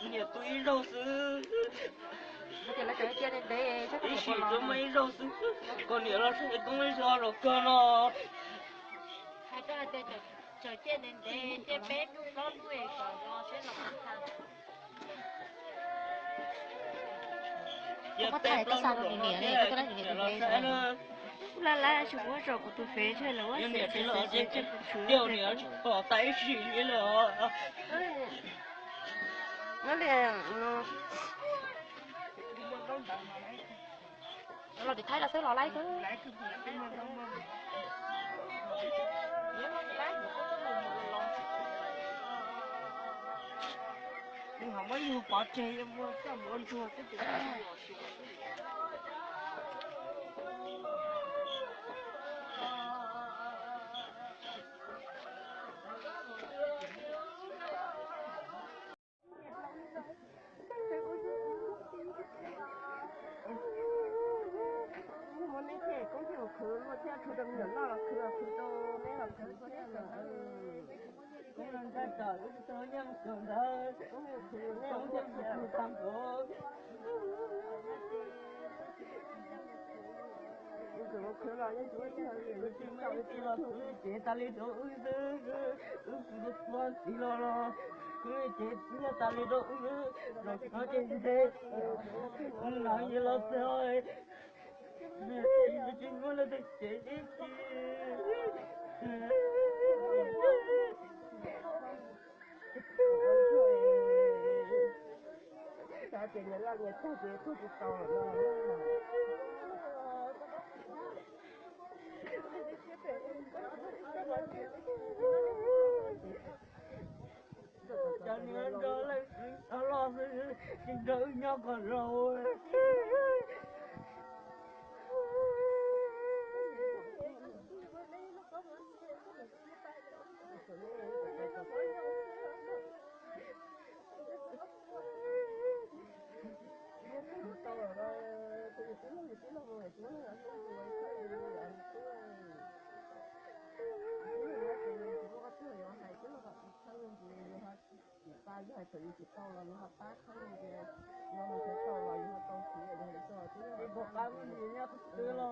你对肉丝。我就来这点的得，这个你许不这么肉丝，过年了谁跟我说肉干了？还在这点的得，这白猪高猪一个，我先弄看。我抬个啥个年嘞？这个年就飞起来。来，是我这个都飞起来了，我有年是纪了，这不出6年了，带去了。我连เราจะถ่ายแล้วเสร็จเราไล่ก็你看我又把这我怎么做？我那天工钱我去，我家出的人哪了去了，去到那了去过那个工人在这又是这样想的，我没有去那中间不上课。我去了，你说以后也我去买地了，去大里头我算死了。我大里头我这是哪一老师哎？你进我了的姐姐。大姐，你那里大姐都知道了。叫你们这来老师今朝要个肉哎。就係隨意接收啦，你學打開嘅，我咪接收啦，然後到時你做啲。你不干不净要死了。